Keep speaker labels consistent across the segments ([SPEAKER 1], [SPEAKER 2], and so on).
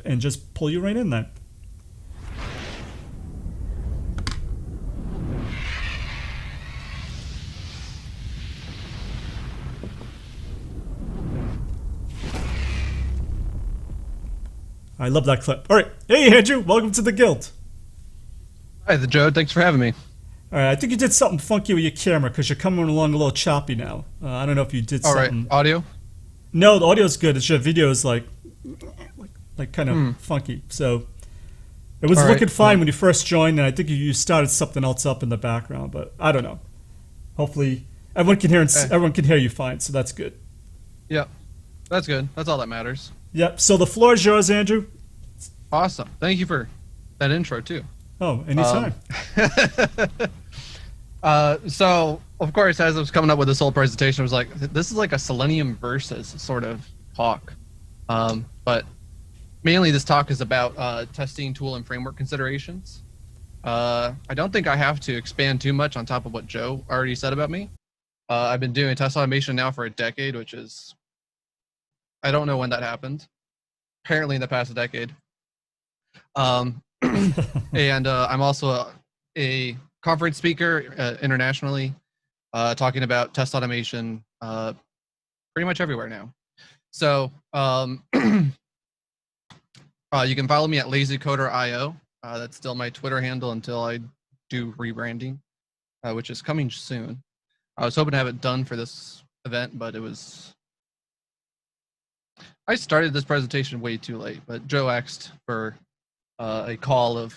[SPEAKER 1] clip and just pull you right in there. I love that clip. All right. Hey, Andrew. Welcome to the guild.
[SPEAKER 2] Hi, Joe. Thanks for having me.
[SPEAKER 1] All right. I think you did something funky with your camera because you're coming along a little choppy now. I don't know if you did
[SPEAKER 2] All right.
[SPEAKER 1] something.
[SPEAKER 2] Audio?
[SPEAKER 1] No, the audio's good. It's your video is like kind of funky. So it was
[SPEAKER 2] All
[SPEAKER 1] looking
[SPEAKER 2] right.
[SPEAKER 1] fine when you first joined, and I think you started something else up in the background, but I don't know. Hopefully, everyone can hear everyone can hear you fine, so that's good.
[SPEAKER 2] Yeah. That's good. That's all that matters.
[SPEAKER 1] Yep. So the floor is yours, Andrew.
[SPEAKER 2] Awesome. Thank you for that intro, too.
[SPEAKER 1] Oh, anytime.
[SPEAKER 2] So, of course, as I was coming up with this whole presentation, I was like, this is like a Selenium versus sort of talk. But mainly this talk is about testing tool and framework considerations. I don't think I have to expand too much on top of what Joe already said about me. I've been doing test automation now for a decade, which is, I don't know when that happened. Apparently in the past decade. And I'm also a conference speaker internationally, talking about test automation pretty much everywhere now. So you can follow me at lazycoder.io. That's still my Twitter handle until I do rebranding, which is coming soon. I was hoping to have it done for this event, but I started this presentation way too late, but Joe asked for a call of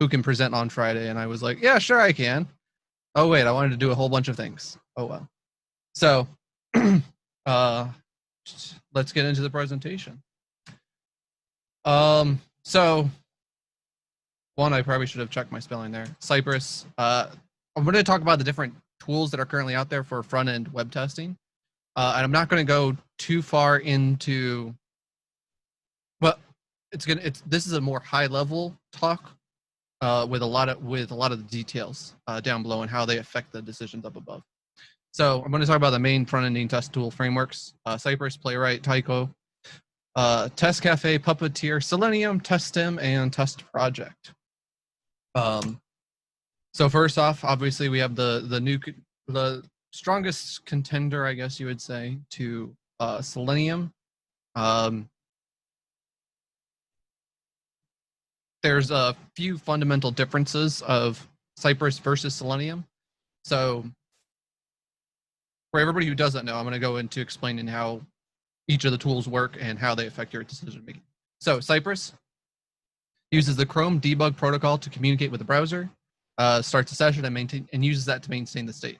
[SPEAKER 2] who can present on Friday, and I was like, yeah, sure I can. Oh wait, I wanted to do a whole bunch of things. Oh well. So let's get into the presentation. So one, I probably should have checked my spelling there. Cypress. I'm going to talk about the different tools that are currently out there for front-end web testing. And I'm not going to go too far into, well, this is a more high-level talk with a lot of the details down below and how they affect the decisions up above. So I'm going to talk about the main front-ending test tool frameworks: Cypress, Playwright, Tycho, Test Cafe, Puppeteer, Selenium, TestStem, and TestProject. So first off, obviously we have the strongest contender, I guess you would say, to Selenium. There's a few fundamental differences of Cypress versus Selenium. So for everybody who doesn't know, I'm going to go into explaining how each of the tools work and how they affect your decision making. So Cypress uses the Chrome debug protocol to communicate with the browser, starts a session and uses that to maintain the state.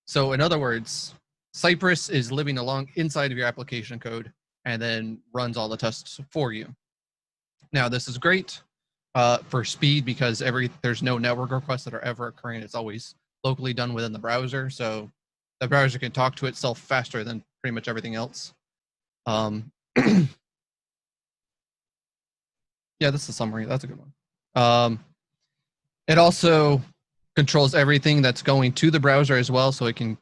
[SPEAKER 2] So in other words, Cypress is living along inside of your application code and then runs all the tests for you. Now this is great for speed because there's no network requests that are ever occurring. It's always locally done within the browser, so the browser can talk to itself faster than pretty much everything else. Yeah, that's the summary. That's a good one. It also controls everything that's going to the browser as well, so it can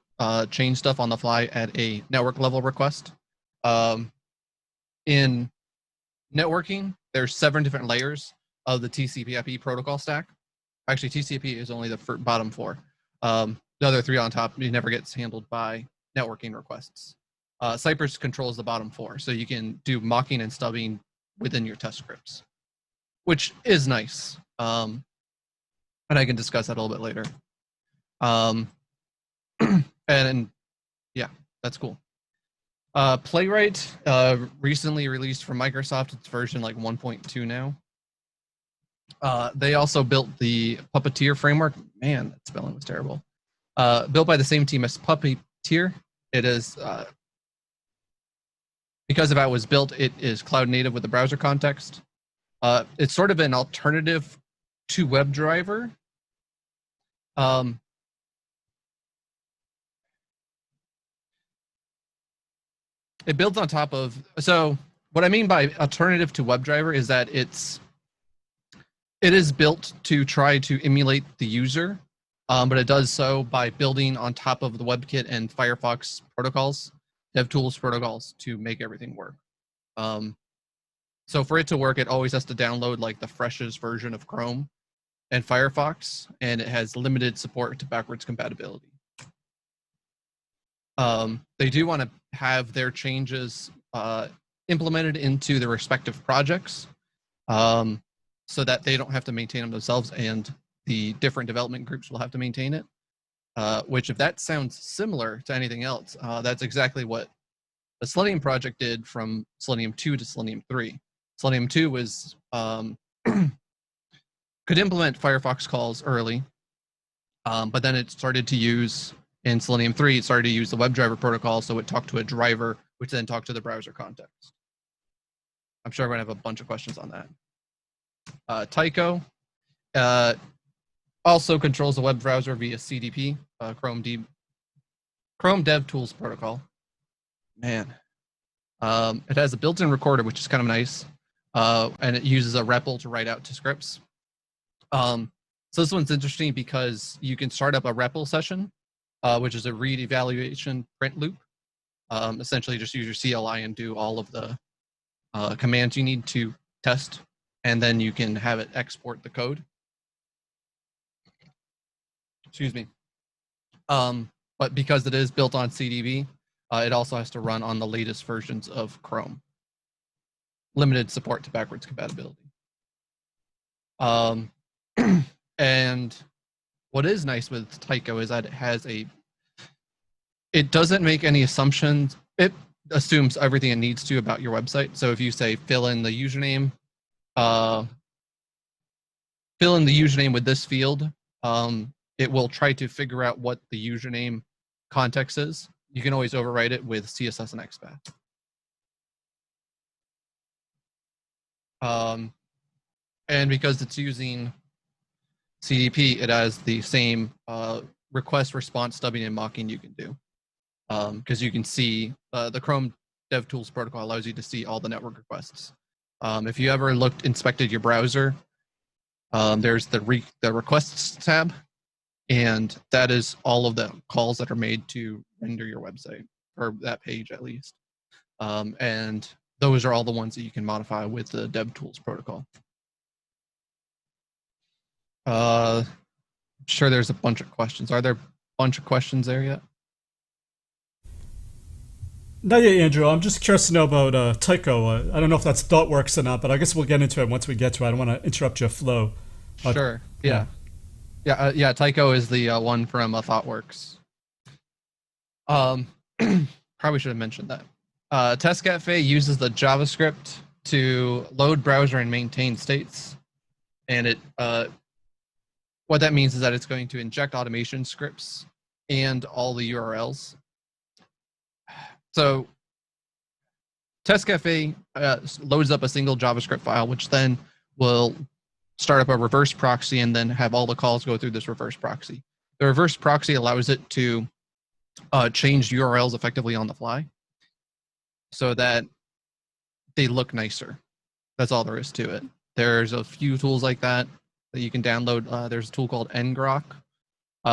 [SPEAKER 2] change stuff on the fly at a network level request. In networking, there's 7 different layers of the TCP/IP protocol stack. Actually, TCP is only the bottom 4. The other 3 on top, it never gets handled by networking requests. Cypress controls the bottom 4, so you can do mocking and stubbing within your test scripts, which is nice. And I can discuss that a little bit later. And yeah, that's cool. Playwright recently released from Microsoft. It's version like 1.2 now. They also built the Puppeteer framework. Man, that spelling was terrible. Built by the same team as Puppeteer. It is, because of how it was built, it is cloud native with the browser context. It's sort of an alternative to WebDriver. It builds on top of, so what I mean by alternative to WebDriver is that it is built to try to emulate the user, but it does so by building on top of the WebKit and Firefox protocols, DevTools protocols to make everything work. So for it to work, it always has to download like the freshest version of Chrome and Firefox, and it has limited support to backwards compatibility. They do want to have their changes implemented into the respective projects, so that they don't have to maintain them themselves, and the different development groups will have to maintain it. Which, if that sounds similar to anything else, that's exactly what the Selenium project did from Selenium 2 to Selenium 3. Selenium 2 was could implement Firefox calls early, but then it started to use, in Selenium 3, it started to use the WebDriver protocol, so it talked to a driver, which then talked to the browser context. I'm sure we're going to have a bunch of questions on that. Tycho also controls the web browser via CDP, Chrome DevTools protocol. Man. It has a built-in recorder, which is kind of nice, and it uses a REPL to write out to scripts. So this one's interesting because you can start up a REPL session, which is a read evaluation print loop. Essentially, just use your CLI and do all of the commands you need to test, and then you can have it export the code. Excuse me. But because it is built on CDB, it also has to run on the latest versions of Chrome. Limited support to backwards compatibility. And what is nice with Tycho is that it doesn't make any assumptions. It assumes everything it needs to about your website. So if you say fill in the username with this field, it will try to figure out what the username context is. You can always overwrite it with CSS and expat. And because it's using CDP, it has the same request response stubbing and mocking you can do. Because you can see the Chrome DevTools protocol allows you to see all the network requests. If you ever inspected your browser, there's the requests tab, and that is all of the calls that are made to render your website, or that page at least. And those are all the ones that you can modify with the DevTools protocol. I'm sure there's a bunch of questions. Are there a bunch of questions there yet?
[SPEAKER 1] Not yet, Andrew. I'm just curious to know about Tycho. I don't know if that's ThoughtWorks or not, but I guess we'll get into it once we get to it. I don't want to interrupt your flow.
[SPEAKER 2] Sure. Yeah. Yeah. Tycho is the one from ThoughtWorks. Probably should have mentioned that. Test Cafe uses the JavaScript to load browser and maintain states, and it what that means is that it's going to inject automation scripts and all the URLs. So Test Cafe loads up a single JavaScript file, which then will start up a reverse proxy and then have all the calls go through this reverse proxy. The reverse proxy allows it to change URLs effectively on the fly so that they look nicer. That's all there is to it. There's a few tools like that you can download. There's a tool called ngrok,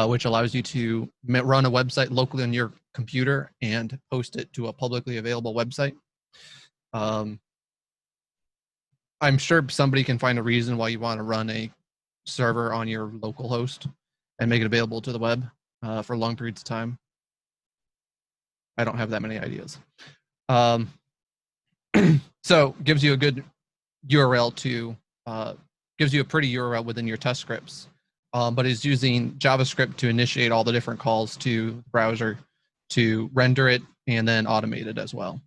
[SPEAKER 2] which allows you to run a website locally on your computer and post it to a publicly available website. I'm sure somebody can find a reason why you want to run a server on your local host and make it available to the web for long periods of time. I don't have that many ideas. So gives you a good URL to, gives you a pretty URL within your test scripts, but is using JavaScript to initiate all the different calls to the browser to render it and then automate it as well.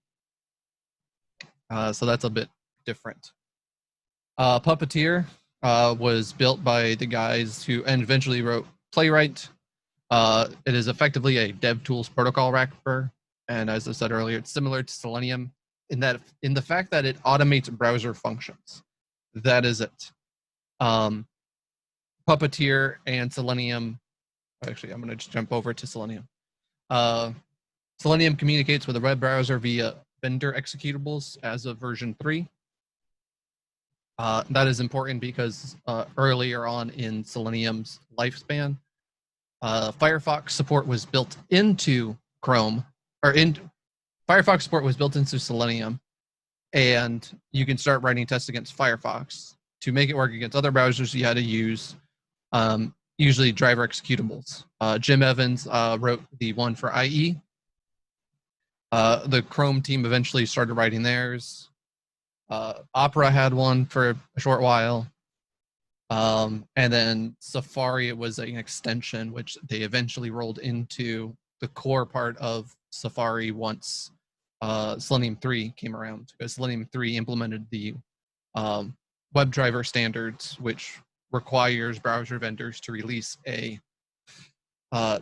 [SPEAKER 2] So that's a bit different. Puppeteer was built by the guys who and eventually wrote Playwright. It is effectively a DevTools protocol wrapper, and as I said earlier, it's similar to Selenium in the fact that it automates browser functions. That is it. Puppeteer and Selenium. Actually, I'm going to just jump over to Selenium. Selenium communicates with a web browser via vendor executables as of version 3. That is important because earlier on in Selenium's lifespan, Firefox support was built into Chrome, or Firefox support was built into Selenium, and you can start writing tests against Firefox. To make it work against other browsers, you had to use usually driver executables. Jim Evans wrote the one for IE. The Chrome team eventually started writing theirs. Opera had one for a short while. And then Safari, it was an extension, which they eventually rolled into the core part of Safari once Selenium 3 came around, because Selenium 3 implemented the WebDriver standards, which requires browser vendors to release a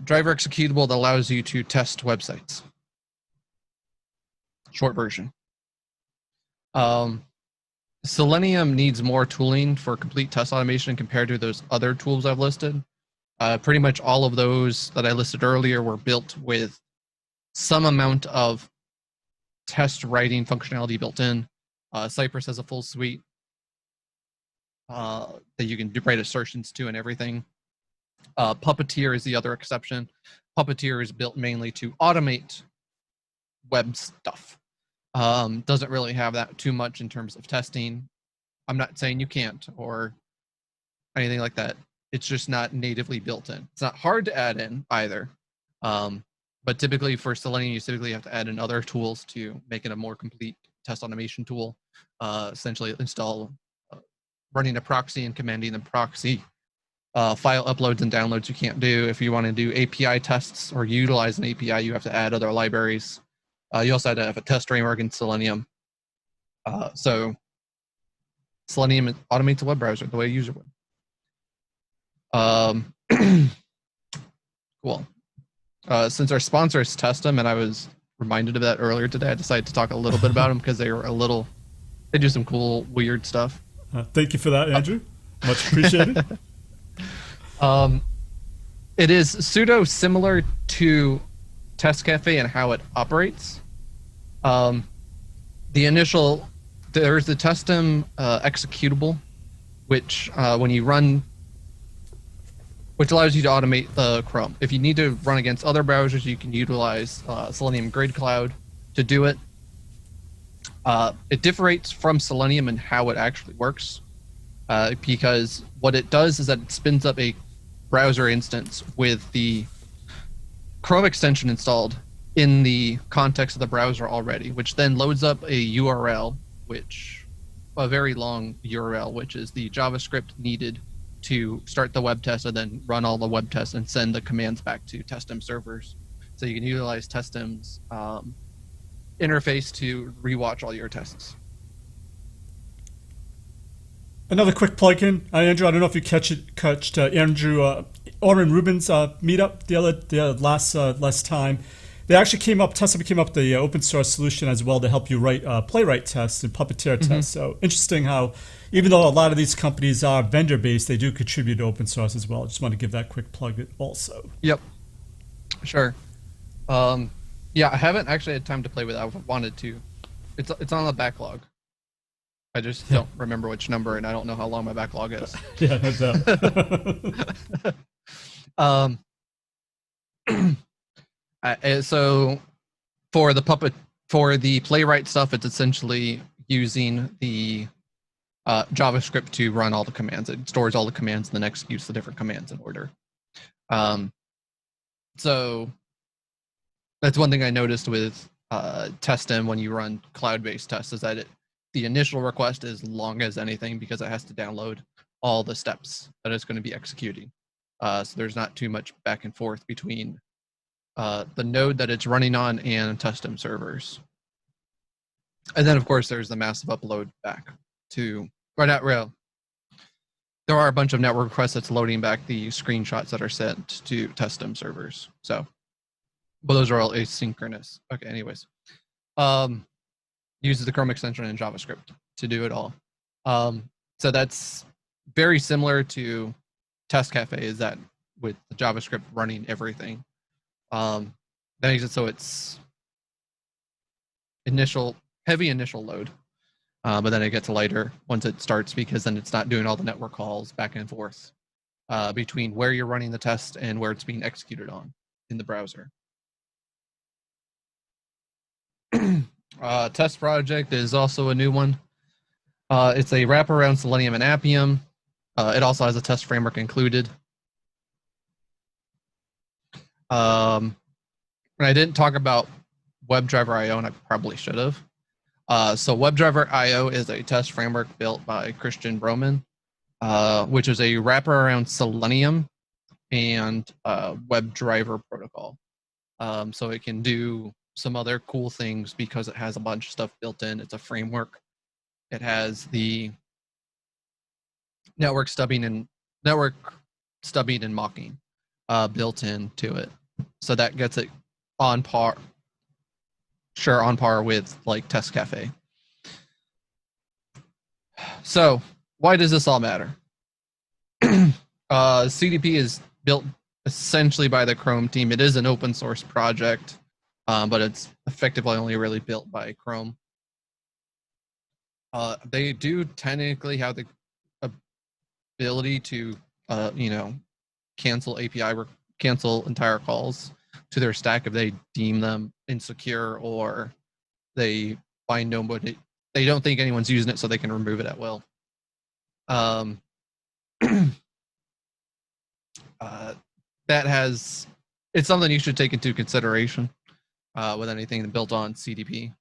[SPEAKER 2] driver executable that allows you to test websites. Short version. Selenium needs more tooling for complete test automation compared to those other tools I've listed. Pretty much all of those that I listed earlier were built with some amount of test writing functionality built in. Cypress has a full suite that you can write assertions to and everything. Puppeteer is the other exception. Puppeteer is built mainly to automate web stuff. Doesn't really have that too much in terms of testing. I'm not saying you can't or anything like that. It's just not natively built in. It's not hard to add in either. But typically for Selenium, you typically have to add in other tools to make it a more complete test automation tool. Essentially install running a proxy and commanding the proxy. File uploads and downloads you can't do. If you want to do API tests or utilize an API, you have to add other libraries. You also had to have a test framework in Selenium. So Selenium automates a web browser the way a user would. Cool. Since our sponsor is Testum, and I was reminded of that earlier today, I decided to talk a little bit about them because they do some cool, weird stuff.
[SPEAKER 1] Thank you for that, Andrew. Much appreciated.
[SPEAKER 2] It is pseudo similar to Test Cafe and how it operates. There's the Testum executable, which when you run, which allows you to automate Chrome. If you need to run against other browsers, you can utilize Selenium Grid Cloud to do it. It differs from Selenium in how it actually works, because what it does is that it spins up a browser instance with the Chrome extension installed in the context of the browser already, which then loads up a URL, a very long URL, which is the JavaScript needed to start the web test and then run all the web tests and send the commands back to Testum servers. So you can utilize Testum's interface to rewatch all your tests.
[SPEAKER 1] Another quick plugin, Andrew. I don't know if you catched Andrew Orrin Rubin's meetup the last time. They actually Testum came up with the open source solution as well to help you write playwright tests and puppeteer tests. So interesting how, even though a lot of these companies are vendor based, they do contribute to open source as well. I just want to give that quick plug also.
[SPEAKER 2] Yep, sure. Yeah, I haven't actually had time to play with it. I wanted to. It's on the backlog. I just don't remember which number, and I don't know how long my backlog is.
[SPEAKER 1] Yeah, no doubt.
[SPEAKER 2] So for the playwright stuff, it's essentially using the JavaScript to run all the commands. It stores all the commands and then executes the different commands in order. So that's one thing I noticed with Testum when you run cloud-based tests, is that the initial request is long as anything because it has to download all the steps that it's going to be executing. So there's not too much back and forth between the node that it's running on and Testum servers. And then, of course, there's the massive upload back to right at rail. There are a bunch of network requests that's loading back the screenshots that are sent to Testum servers. So, but those are all asynchronous. Okay, anyways. Uses the Chrome extension and JavaScript to do it all. So that's very similar to Test Cafe, is that with the JavaScript running everything. That makes it so it's heavy initial load, but then it gets lighter once it starts, because then it's not doing all the network calls back and forth between where you're running the test and where it's being executed on in the browser. TestProject is also a new one. It's a wraparound Selenium and Appium. It also has a test framework included. And I didn't talk about WebDriver IO, and I probably should have. So WebDriver IO is a test framework built by Christian Broman, which is a wraparound Selenium and WebDriver protocol. So it can do some other cool things because it has a bunch of stuff built in. It's a framework. It has the network stubbing and mocking built into it, so that gets it on par with like Test Cafe. So why does this all matter? CDP is built essentially by the Chrome team. It is an open source project, but it's effectively only really built by Chrome. They do technically have the ability to, cancel entire calls to their stack if they deem them insecure or they find nobody, they don't think anyone's using it, so they can remove it at will. It's something you should take into consideration with anything built on CDP.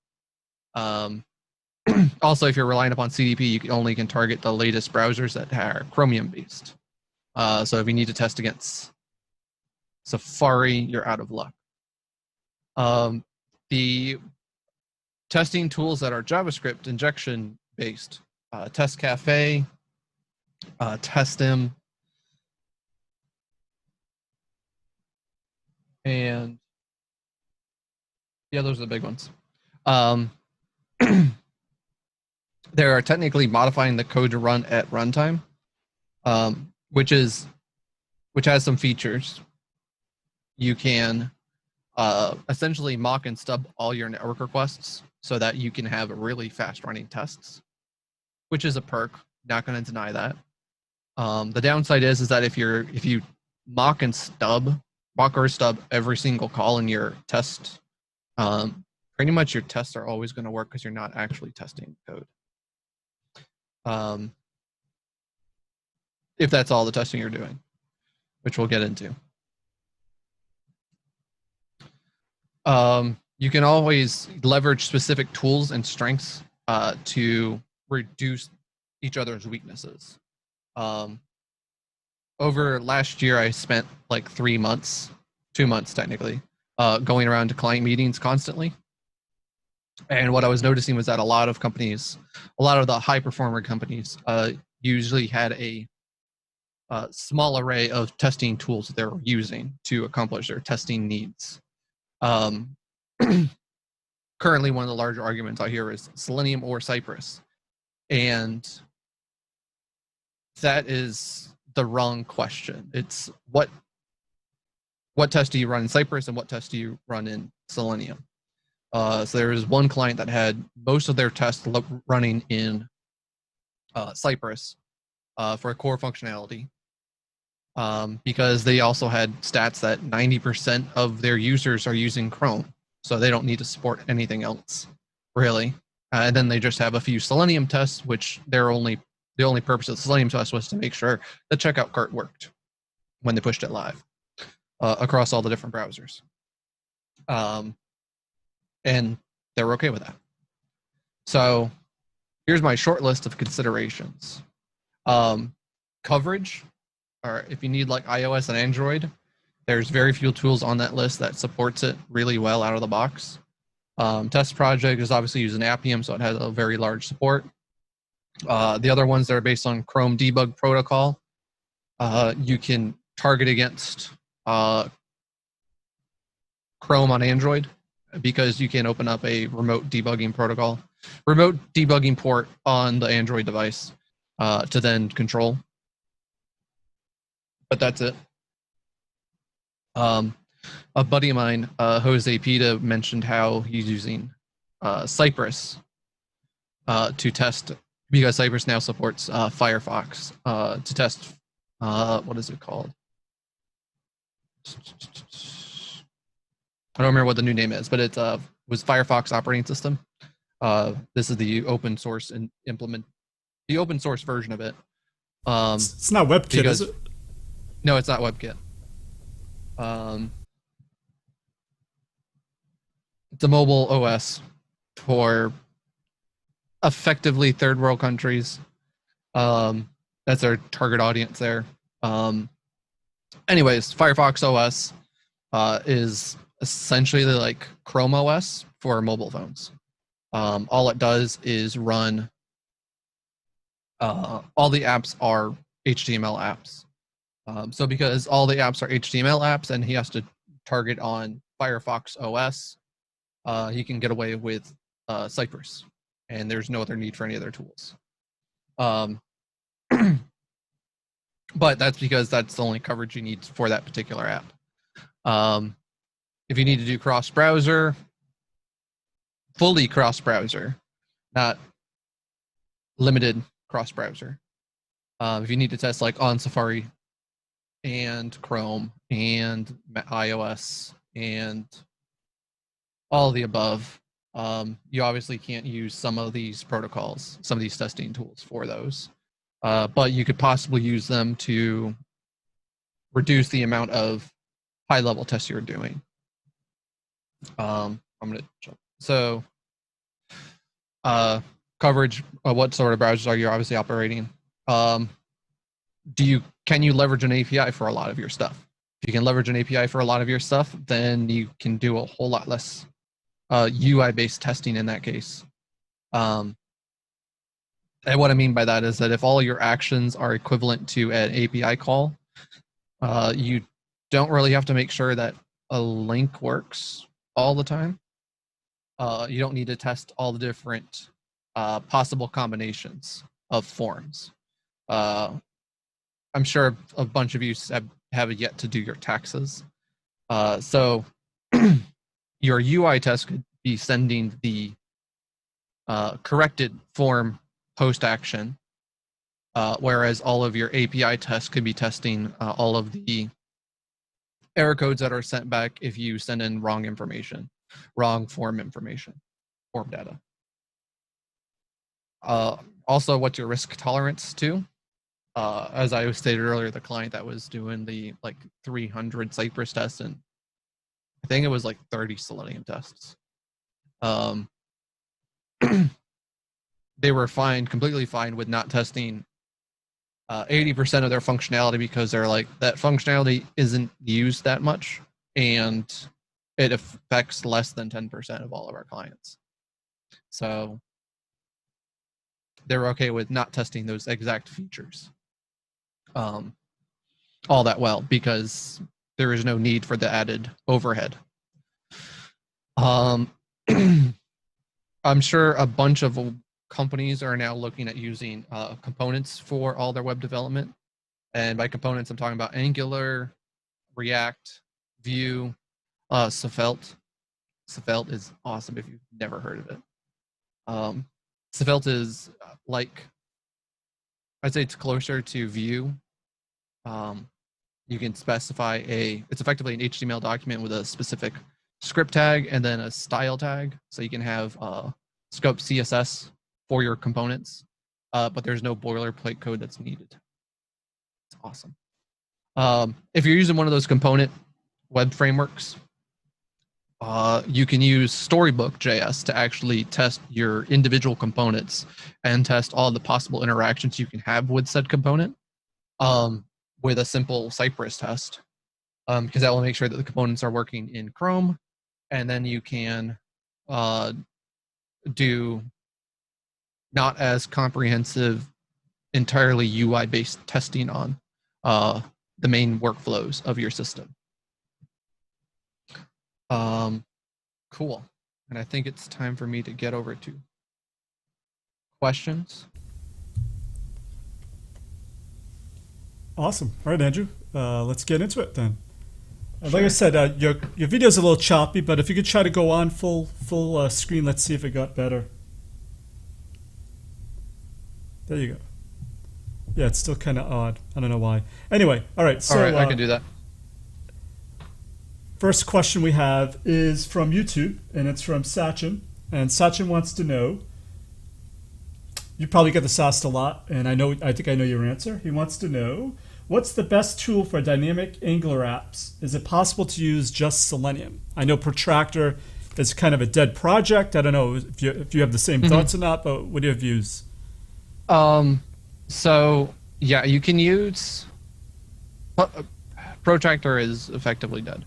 [SPEAKER 2] Also, if you're relying upon CDP, you only can target the latest browsers that are Chromium based. So if you need to test against Safari, you're out of luck. The testing tools that are JavaScript injection based, Test Cafe, Testim, and yeah, those are the big ones. They are technically modifying the code to run at runtime, which has some features. You can essentially mock and stub all your network requests so that you can have really fast running tests, which is a perk. Not going to deny that. The downside is that if you mock or stub every single call in your test, pretty much your tests are always going to work because you're not actually testing code. If that's all the testing you're doing, which we'll get into. You can always leverage specific tools and strengths to reduce each other's weaknesses. Over last year, I spent like 2 months technically, going around to client meetings constantly. And what I was noticing was that a lot of the high performer companies usually had a small array of testing tools that they're using to accomplish their testing needs. Currently, one of the larger arguments I hear is Selenium or Cypress. And that is the wrong question. It's what test do you run in Cypress and what test do you run in Selenium? So there was one client that had most of their tests running in Cypress for core functionality, because they also had stats that 90% of their users are using Chrome, so they don't need to support anything else, really. And then they just have a few Selenium tests, which the only purpose of the Selenium test was to make sure the checkout cart worked when they pushed it live across all the different browsers. And they were okay with that. So here's my short list of considerations. Coverage, or if you need like iOS and Android, there's very few tools on that list that supports it really well out of the box. TestProject is obviously using Appium, so it has a very large support. The other ones that are based on Chrome debug protocol, you can target against Chrome on Android because you can open up a remote debugging port on the Android device to then control. But that's it. A buddy of mine, Jose Pita, mentioned how he's using Cypress to test, because Cypress now supports Firefox to test, what is it called? I don't remember what the new name is, but it was Firefox operating system. This is the open source and the open source version of it.
[SPEAKER 1] It's not WebKit, is it?
[SPEAKER 2] No, it's not WebKit. It's a mobile OS for effectively third world countries. That's our target audience there. Anyways, Firefox OS is essentially like Chrome OS for mobile phones. All it does is run. All the apps are HTML apps. So because all the apps are HTML apps and he has to target on Firefox OS, he can get away with Cypress, and there's no other need for any other tools. But that's because that's the only coverage you need for that particular app. If you need to do cross-browser, fully cross-browser, not limited cross-browser. If you need to test like on Safari and Chrome and iOS and all of the above, you obviously can't use some of these protocols, some of these testing tools for those. But you could possibly use them to reduce the amount of high-level tests you're doing. I'm going to jump. So coverage, what sort of browsers are you obviously operating? Can you leverage an API for a lot of your stuff? If you can leverage an API for a lot of your stuff, then you can do a whole lot less UI-based testing in that case. And what I mean by that is that if all your actions are equivalent to an API call, you don't really have to make sure that a link works all the time. You don't need to test all the different possible combinations of forms. I'm sure a bunch of you have yet to do your taxes. So your UI test could be sending the corrected form post-action, whereas all of your API tests could be testing all of the error codes that are sent back if you send in wrong information, wrong form information, form data. Also, what's your risk tolerance too? As I stated earlier, the client that was doing the like 300 Cypress tests, and I think it was like 30 Selenium tests. They were completely fine with not testing 80% of their functionality because they're like, that functionality isn't used that much and it affects less than 10% of all of our clients. So they were okay with not testing those exact features all that well because there is no need for the added overhead. I'm sure a bunch of companies are now looking at using components for all their web development. And by components, I'm talking about Angular, React, Vue, Svelte. Svelte is awesome if you've never heard of it. Svelte is like, I'd say it's closer to Vue. You can specify it's effectively an HTML document with a specific script tag and then a style tag. So you can have scope CSS for your components, but there's no boilerplate code that's needed. It's awesome. If you're using one of those component web frameworks, you can use Storybook JS to actually test your individual components and test all the possible interactions you can have with said component with a simple Cypress test, because that will make sure that the components are working in Chrome, and then you can do not as comprehensive, entirely UI-based testing on the main workflows of your system. Cool. And I think it's time for me to get over to questions.
[SPEAKER 1] Awesome. All right, Andrew. Let's get into it then. Sure. Like I said, your video's a little choppy, but if you could try to go on full screen, let's see if it got better. There you go. Yeah, it's still kind of odd. I don't know why. Anyway, all right. So,
[SPEAKER 2] all right, I can do that.
[SPEAKER 1] First question we have is from YouTube, and it's from Sachin. And Sachin wants to know, you probably get this asked a lot, and I think I know your answer. He wants to know, what's the best tool for dynamic Angular apps? Is it possible to use just Selenium? I know Protractor is kind of a dead project. I don't know if you have the same thoughts or not, but what do you have views?
[SPEAKER 2] So yeah, you can use Protractor is effectively dead.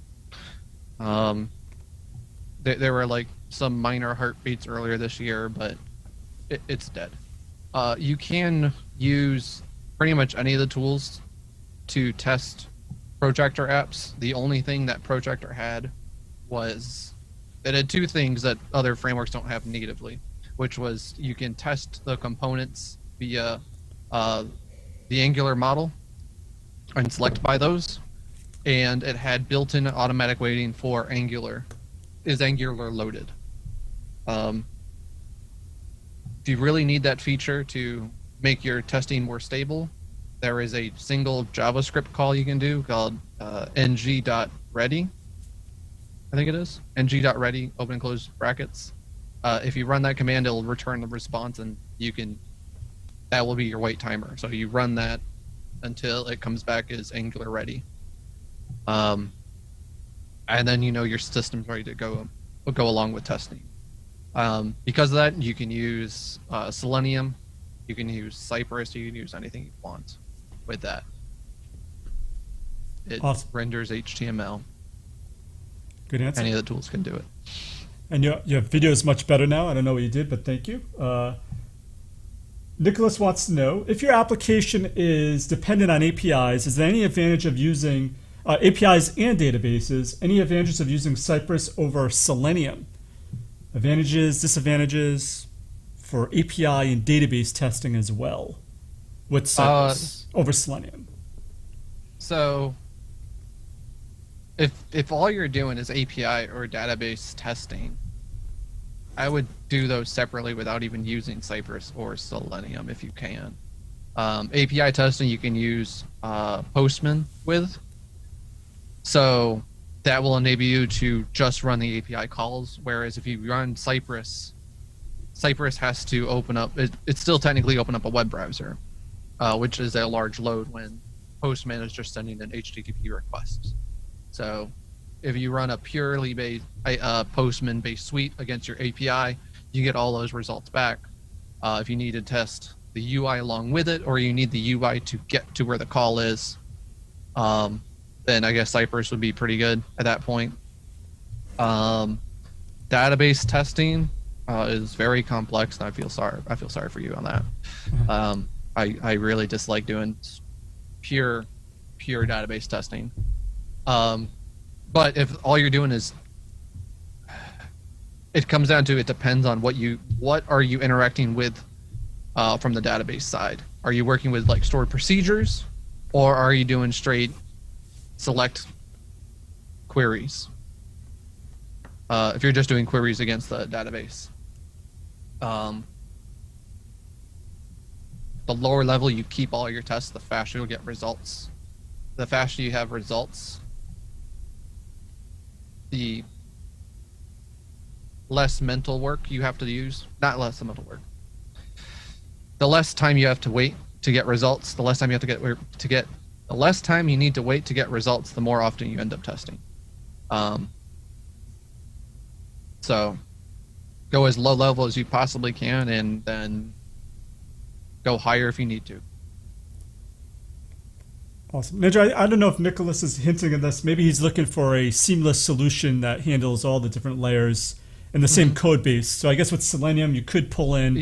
[SPEAKER 2] There were like some minor heartbeats earlier this year, but it's dead. You can use pretty much any of the tools to test Protractor apps. The only thing that Protractor had was it had two things that other frameworks don't have natively, which was you can test the components via the Angular model and select by those, and it had built-in automatic waiting for Angular. Is Angular loaded? If you really need that feature to make your testing more stable, there is a single JavaScript call you can do called ng.ready. I think it is ng.ready, open and close brackets. If you run that command, it'll return the response, and that will be your wait timer. So you run that until it comes back as Angular ready. And then your system's ready to go along with testing. Because of that, you can use Selenium, you can use Cypress, you can use anything you want with that. It
[SPEAKER 1] Awesome.
[SPEAKER 2] renders HTML.
[SPEAKER 1] Good answer.
[SPEAKER 2] Any of the tools can do it.
[SPEAKER 1] And your video is much better now. I don't know what you did, but thank you. Nicholas wants to know, if your application is dependent on APIs, is there any advantage of using APIs and databases, any advantages of using Cypress over Selenium? Advantages, disadvantages for API and database testing as well with Cypress over Selenium.
[SPEAKER 2] So if all you're doing is API or database testing, I would do those separately without even using Cypress or Selenium if you can. API testing you can use Postman with. So that will enable you to just run the API calls, whereas if you run Cypress has to open up, it's still technically open up a web browser, which is a large load when Postman is just sending an HTTP request. So if you run a purely Postman-based suite against your API, you get all those results back. If you need to test the UI along with it, or you need the UI to get to where the call is, then I guess Cypress would be pretty good at that point. Database testing is very complex, and I feel sorry for you on that. I really dislike doing pure database testing. But if all you're doing is, it comes down to, it depends on what are you interacting with from the database side. Are you working with like stored procedures, or are you doing straight select queries? If you're just doing queries against the database, the lower level you keep all your tests, the faster you'll get results. The faster you have results, the less mental work you have to use. Not less mental work. The less time you have to wait to get results, the less time you have the less time you need to wait to get results, the more often you end up testing. So go as low level as you possibly can, and then go higher if you need to.
[SPEAKER 1] Awesome. Ninja, I don't know if Nicholas is hinting at this. Maybe he's looking for a seamless solution that handles all the different layers in the same code base. So I guess with Selenium, you could pull in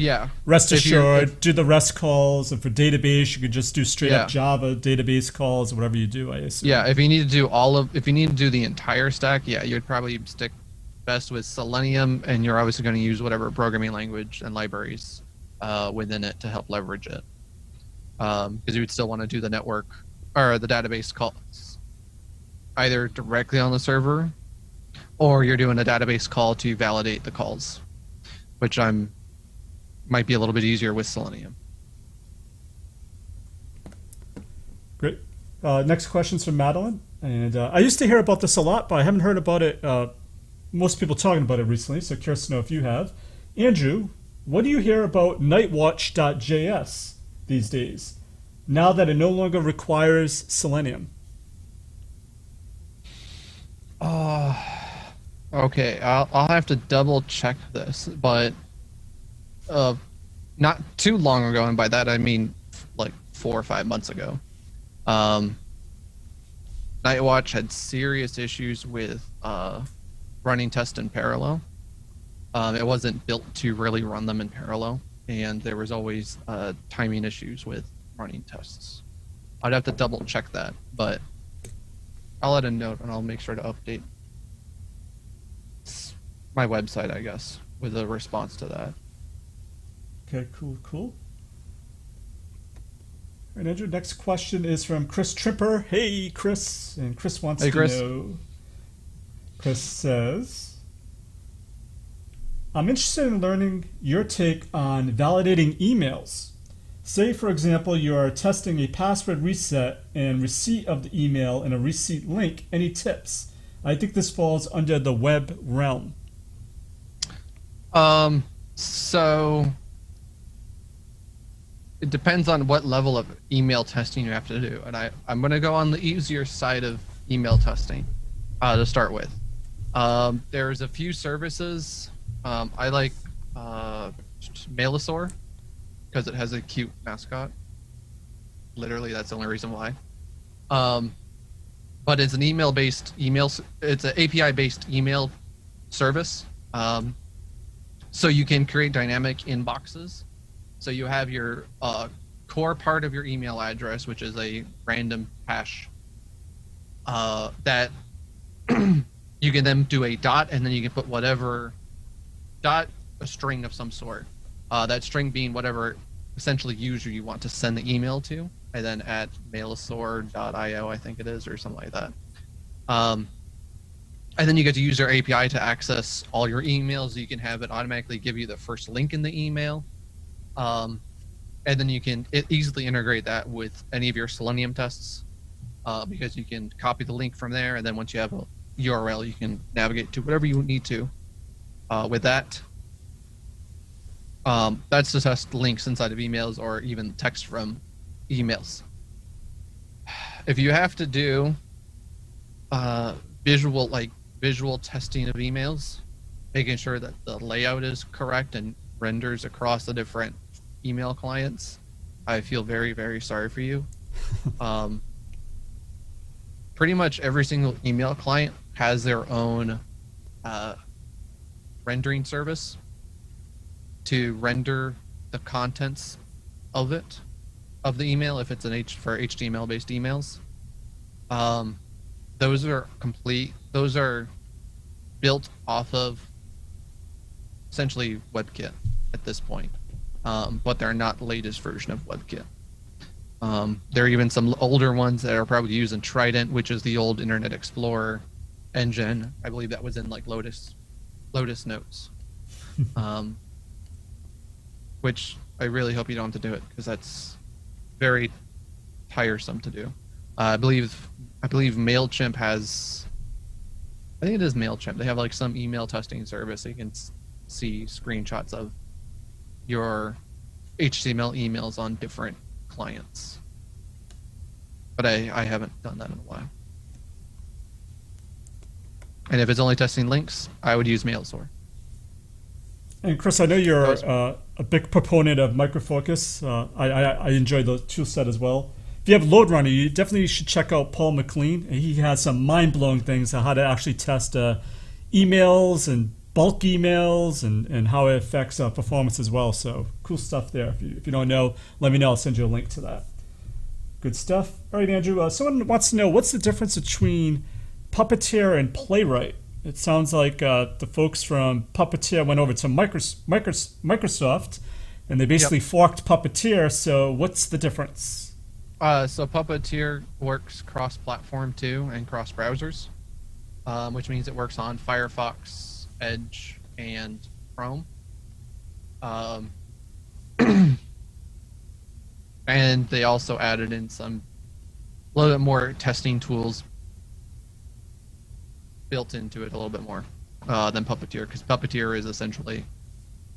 [SPEAKER 1] REST assured, do the REST calls, and for database, you could just do straight up Java database calls or whatever you do, I assume. Yeah,
[SPEAKER 2] if you need to do the entire stack, you'd probably stick best with Selenium, and you're obviously going to use whatever programming language and libraries within it to help leverage it. Because you would still want to do the network or the database calls either directly on the server, or you're doing a database call to validate the calls, which might be a little bit easier with Selenium.
[SPEAKER 1] Great. Next question's from Madeline. And I used to hear about this a lot, but I haven't heard about it most people talking about it recently, so curious to know if you have. Andrew, what do you hear about Nightwatch.js these days, now that it no longer requires Selenium?
[SPEAKER 2] Okay, I'll have to double check this, but not too long ago, and by that I mean like 4 or 5 months ago, Nightwatch had serious issues with running tests in parallel. It wasn't built to really run them in parallel, and there was always timing issues with running tests. I'd have to double check that, but I'll add a note and I'll make sure to update my website, I guess, with a response to that.
[SPEAKER 1] Okay, cool. All right, Andrew, next question is from Chris Tripper. Hey, Chris. And Chris wants to know. Chris says, I'm interested in learning your take on validating emails. Say, for example, you are testing a password reset and receipt of the email and a receipt link. Any tips? I think this falls under the web realm.
[SPEAKER 2] So it depends on what level of email testing you have to do. And I'm going to go on the easier side of email testing to start with. There's a few services. I like Mailosaur because it has a cute mascot. Literally, that's the only reason why. But it's an email-based it's an API-based email service. So you can create dynamic inboxes. So you have your core part of your email address, which is a random hash that you can then do a dot, and then you can put whatever dot, a string of some sort. That string being whatever essentially user you want to send the email to, and then at mailosaur.io, I think it is, or something like that. And then you get to use your API to access all your emails. You can have it automatically give you the first link in the email. And then you can easily integrate that with any of your Selenium tests because you can copy the link from there. And then once you have a URL, you can navigate to whatever you need to with that. That's to test links inside of emails or even text from emails. If you have to do visual testing of emails, making sure that the layout is correct and renders across the different email clients, I feel very, very sorry for you. Pretty much every single email client has their own rendering service to render the contents of the email if it's for HTML based emails. Those are built off of essentially WebKit at this point, but they're not the latest version of WebKit. There are even some older ones that are probably using Trident, which is the old Internet Explorer engine. I believe that was in like Lotus Notes, which I really hope you don't have to do it because that's very tiresome to do. I believe MailChimp has, I think it is MailChimp. They have like some email testing service. You can see screenshots of your HTML emails on different clients. But I haven't done that in a while. And if it's only testing links, I would use Mailosaur.
[SPEAKER 1] And Chris, I know you're a big proponent of Microfocus. I enjoy the tool set as well. If you have LoadRunner, you definitely should check out Paul McLean. He has some mind-blowing things on how to actually test emails and bulk emails and how it affects performance as well. So cool stuff there. If you don't know, let me know. I'll send you a link to that. Good stuff. All right, Andrew. Someone wants to know, what's the difference between Puppeteer and Playwright? It sounds like the folks from Puppeteer went over to Microsoft, and they basically forked Puppeteer. So what's the difference?
[SPEAKER 2] So Puppeteer works cross-platform too and cross-browsers, which means it works on Firefox, Edge, and Chrome. And they also added in a little bit more testing tools built into it a little bit more. than Puppeteer, because Puppeteer is essentially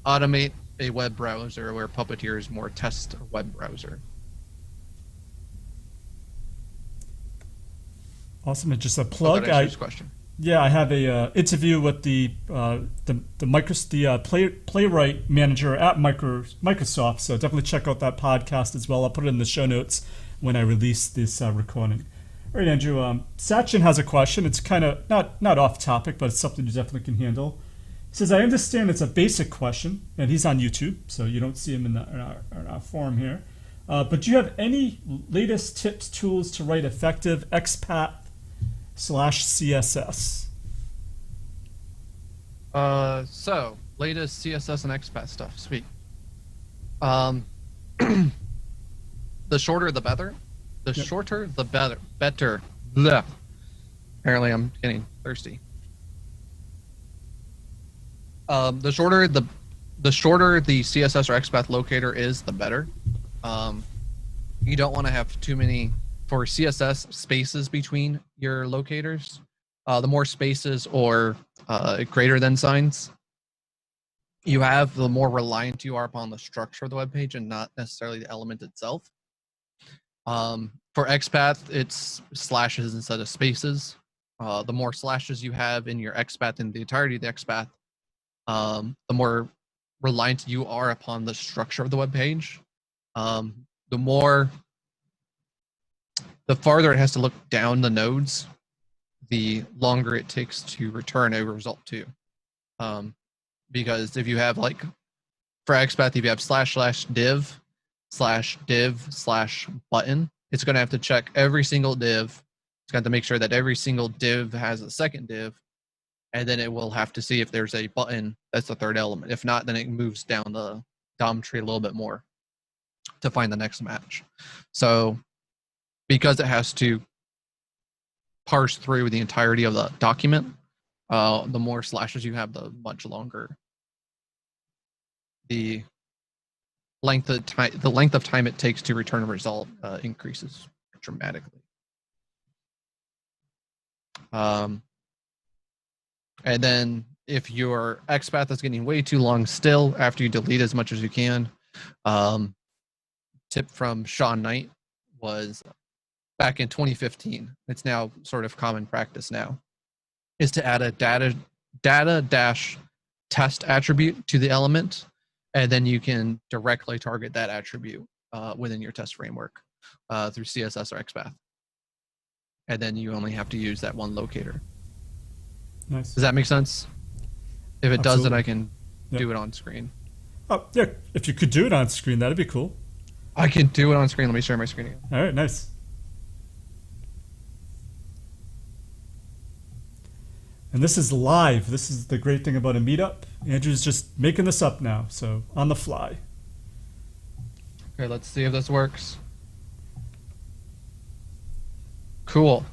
[SPEAKER 2] automate a web browser, where Puppeteer is more test a web browser.
[SPEAKER 1] Awesome. And just a plug.
[SPEAKER 2] That answers your question.
[SPEAKER 1] Yeah, I have a interview with the playwright manager at Microsoft. So definitely check out that podcast as well. I'll put it in the show notes when I release this recording. All right, Andrew. Sachin has a question. It's kind of not off topic, but it's something you definitely can handle. He says, "I understand it's a basic question, and he's on YouTube, so you don't see him in our forum here. But do you have any latest tips, tools to write effective expat /CSS?"
[SPEAKER 2] So latest CSS and expat stuff. Sweet. The shorter the better. The shorter the better. Blah. Apparently I'm getting thirsty. The shorter the CSS or expat locator is, the better. You don't want to have too many, for CSS, spaces between your locators. The more spaces or greater than signs you have, the more reliant you are upon the structure of the web page and not necessarily the element itself. For expat, it's slashes instead of spaces. The more slashes you have in your expat in the entirety of the expat, the more reliant you are upon the structure of the web page. The farther it has to look down the nodes, the longer it takes to return a result to. Because if you have, like, for expat, if you have /div/div/button, it's going to have to check every single div. It's going to make sure that every single div has a second div, and then it will have to see if there's a button that's the third element. If not, then it moves down the DOM tree a little bit more to find the next match. So because it has to parse through the entirety of the document, the more slashes you have, the much longer the length of time it takes to return a result increases dramatically. And then if your expat is getting way too long still after you delete as much as you can, tip from Sean Knight was back in 2015. It's now sort of common practice now, is to add a data-test attribute to the element, and then you can directly target that attribute within your test framework through CSS or XPath. And then you only have to use that one locator.
[SPEAKER 1] Nice.
[SPEAKER 2] Does that make sense? If it does, then I can
[SPEAKER 1] Yep.
[SPEAKER 2] do it on screen.
[SPEAKER 1] Oh, yeah. If you could do it on screen, that'd be cool.
[SPEAKER 2] I can do it on screen. Let me share my screen again.
[SPEAKER 1] All right, nice. And this is live. This is the great thing about a meetup. Andrew's just making this up now, so on the fly.
[SPEAKER 2] Okay, let's see if this works. Cool.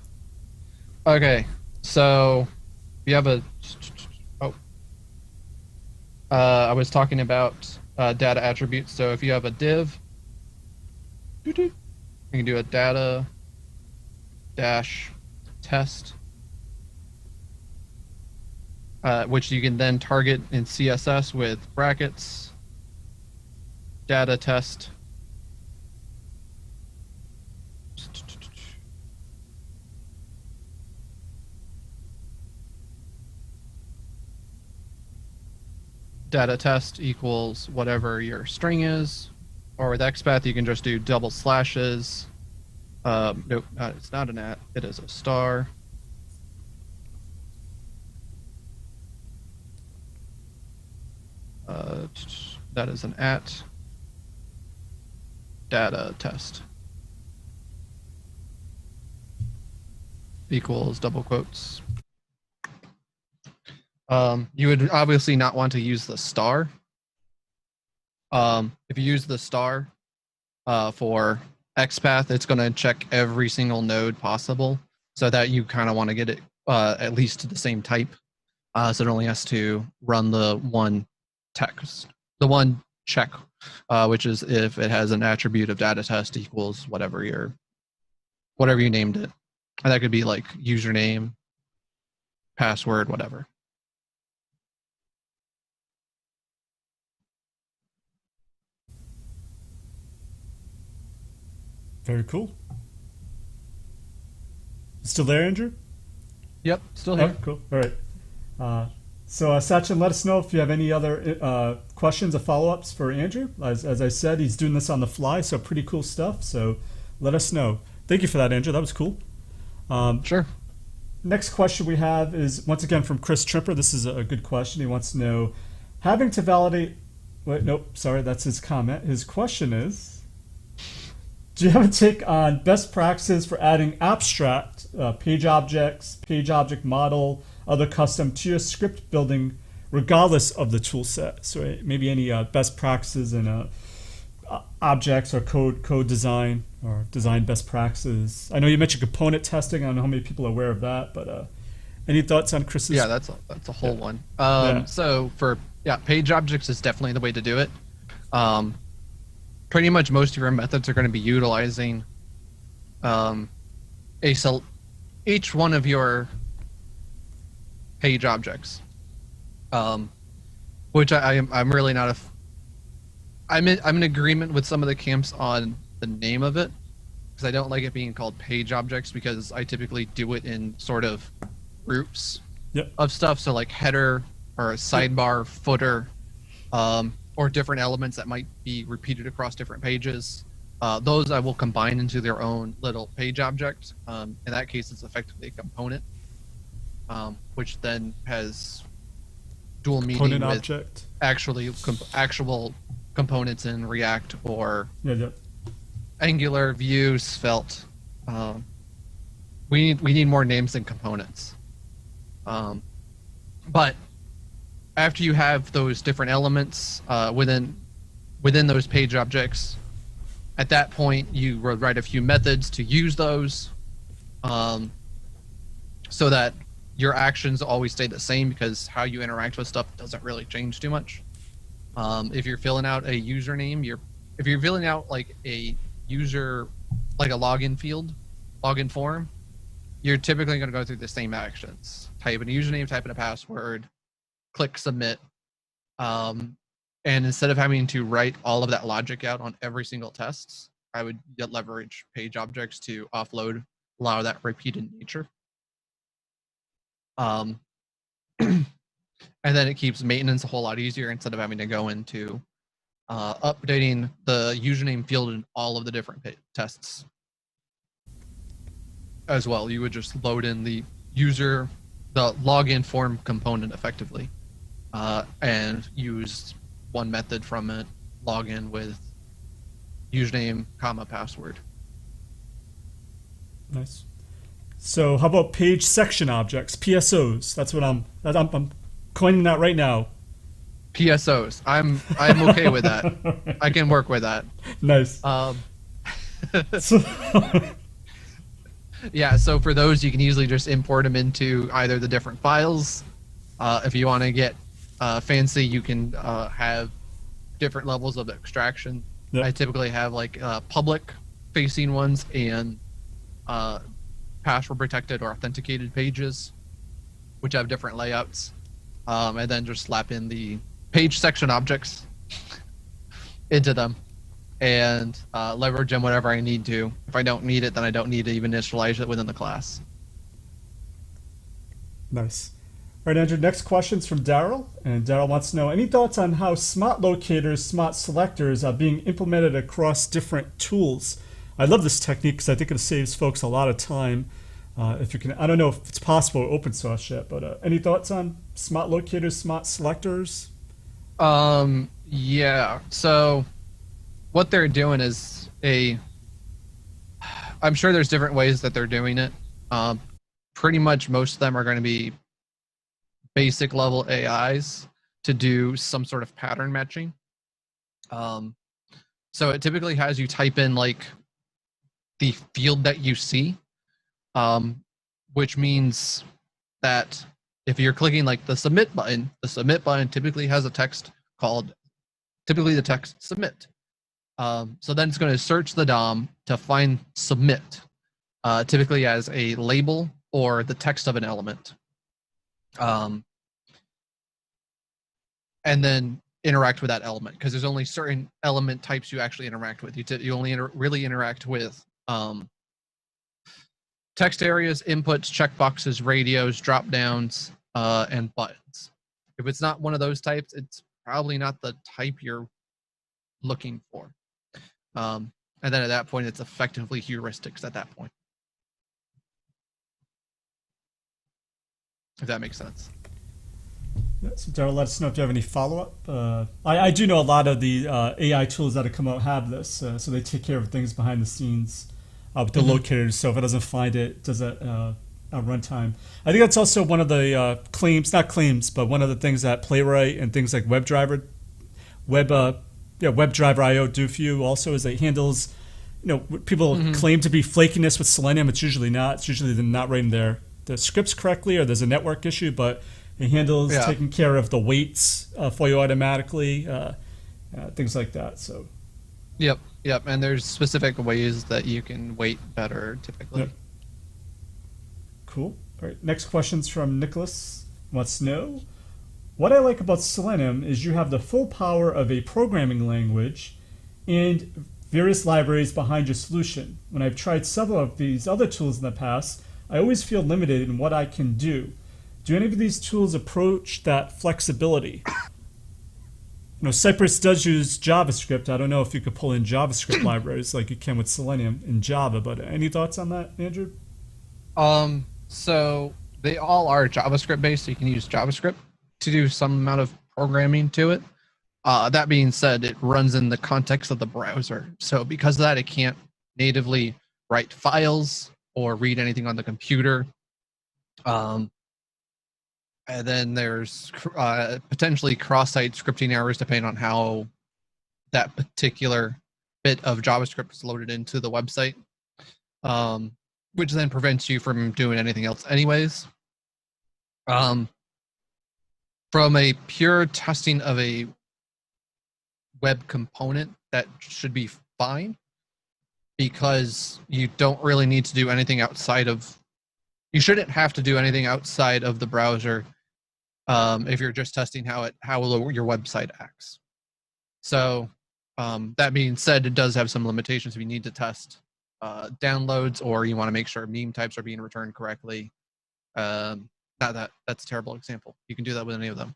[SPEAKER 2] Okay, so you have a... I was talking about data attributes. So if you have a div, you can do a data dash test, which you can then target in CSS with brackets, data test, data test equals whatever your string is, or with XPath you can just do double slashes. Nope, it's not an at, it is a star. That is an at data test equals double quotes. You would obviously not want to use the star. If you use the star for XPath, it's going to check every single node possible, so that you kind of want to get it at least to the same type. So it only has to run the one text, the one check, which is if it has an attribute of data test equals whatever you named it. And that could be like username, password, whatever.
[SPEAKER 1] Very cool. Still there, Andrew?
[SPEAKER 2] Yep, still here.
[SPEAKER 1] Oh, cool. All right. So Sachin, let us know if you have any other questions or follow-ups for Andrew. As I said, he's doing this on the fly, so pretty cool stuff. So let us know. Thank you for that, Andrew. That was cool.
[SPEAKER 2] Sure.
[SPEAKER 1] Next question we have is, once again, from Chris Trimper. This is a good question. He wants to know, having to validate... Wait, nope, sorry, that's his comment. His question is, do you have a take on best practices for adding abstract page objects, page object model, other custom to your script building, regardless of the tool set? So maybe any best practices in objects or code design or design best practices. I know you mentioned component testing. I don't know how many people are aware of that, but any thoughts on Chris's?
[SPEAKER 2] Yeah, that's a whole one. So for page objects is definitely the way to do it. Pretty much most of your methods are going to be utilizing each one of your page objects, which I'm really not I'm in agreement with some of the camps on the name of it, because I don't like it being called page objects, because I typically do it in sort of groups of stuff. So like header or a sidebar, footer, or different elements that might be repeated across different pages. Those I will combine into their own little page object. In that case, it's effectively a component, which then has dual meaning with
[SPEAKER 1] object.
[SPEAKER 2] Actual components in React or Angular, Vue, Svelte. We need more names than components. But after you have those different elements within those page objects, at that point you write a few methods to use those, so that your actions always stay the same, because how you interact with stuff doesn't really change too much. If you're filling out a username, if you're filling out like a user, like a login form, you're typically going to go through the same actions. Type in a username, type in a password, click submit. And instead of having to write all of that logic out on every single test, I would leverage page objects to offload, allow that repeated nature. And then it keeps maintenance a whole lot easier, instead of having to go into updating the username field in all of the different tests as well. You would just load in the login form component effectively, and use one method from it, login with username, password.
[SPEAKER 1] Nice. So how about page section objects, PSOs? That's what I'm coining that right now.
[SPEAKER 2] PSOs. I'm okay with that. I can work with that.
[SPEAKER 1] Nice.
[SPEAKER 2] Yeah, so for those, you can easily just import them into either the different files. If you want to get fancy, you can have different levels of extraction.
[SPEAKER 1] Yep.
[SPEAKER 2] I typically have like public facing ones and password protected or authenticated pages, which have different layouts, and then just slap in the page section objects into them and leverage them whenever I need to. If I don't need it, then I don't need to even initialize it within the class.
[SPEAKER 1] Nice. All right, Andrew, next question's from Daryl. And Daryl wants to know, any thoughts on how smart locators, smart selectors are being implemented across different tools? I love this technique because I think it saves folks a lot of time. If you can, I don't know if it's possible or open source yet, but any thoughts on smart locators, smart selectors?
[SPEAKER 2] Yeah, so what they're doing is I'm sure there's different ways that they're doing it. Pretty much most of them are going to be basic level AIs to do some sort of pattern matching. So it typically has you type in like the field that you see, which means that if you're clicking like the submit button typically has a text called, typically the text submit. So then it's going to search the DOM to find submit, typically as a label or the text of an element. And then interact with that element, because there's only certain element types you actually interact with. You only really interact with Um, text areas, inputs, checkboxes, radios, drop downs, and buttons. If it's not one of those types, it's probably not the type you're looking for. And then at that point, it's effectively heuristics at that point. If that makes sense.
[SPEAKER 1] Yeah, so Daryl, let us know if you have any follow-up. I do know a lot of the AI tools that have come out have this, so they take care of things behind the scenes with the locators. So if it doesn't find it, it does that at runtime. I think that's also one of the not claims, but one of the things that Playwright and things like WebDriver IO do for you also is it handles, people claim to be flakiness with Selenium. It's usually not. It's usually they're not writing the scripts correctly or there's a network issue, but it handles taking care of the weights for you automatically, things like that. So.
[SPEAKER 2] Yep. And there's specific ways that you can weight better typically.
[SPEAKER 1] Yep. Cool. All right. Next question's from Nicholas. Wants to know, what I like about Selenium is you have the full power of a programming language and various libraries behind your solution. When I've tried several of these other tools in the past, I always feel limited in what I can do. Do any of these tools approach that flexibility? Cypress does use JavaScript. I don't know if you could pull in JavaScript libraries like you can with Selenium in Java, but any thoughts on that, Andrew?
[SPEAKER 2] So they all are JavaScript based, so you can use JavaScript to do some amount of programming to it. That being said, it runs in the context of the browser. So because of that, it can't natively write files or read anything on the computer. And then there's potentially cross-site scripting errors depending on how that particular bit of JavaScript is loaded into the website, which then prevents you from doing anything else anyways. From a pure testing of a web component, that should be fine because you don't really need to do anything outside of, you shouldn't have to do anything outside of the browser if you're just testing how your website acts. So that being said, it does have some limitations if you need to test downloads or you want to make sure meme types are being returned correctly. That's a terrible example. You can do that with any of them.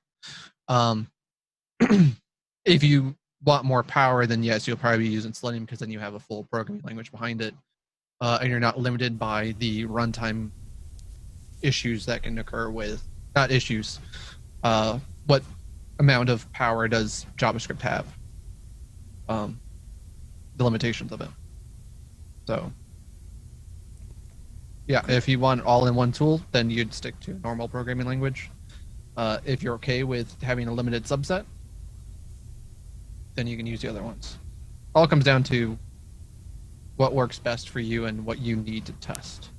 [SPEAKER 2] If you want more power, then yes, you'll probably be using Selenium because then you have a full programming language behind it, and you're not limited by the runtime issues that can occur with, not issues, what amount of power does JavaScript have? The limitations of it. So, yeah, if you want all-in-one tool, then you'd stick to a normal programming language. If you're okay with having a limited subset, then you can use the other ones. All comes down to what works best for you and what you need to test.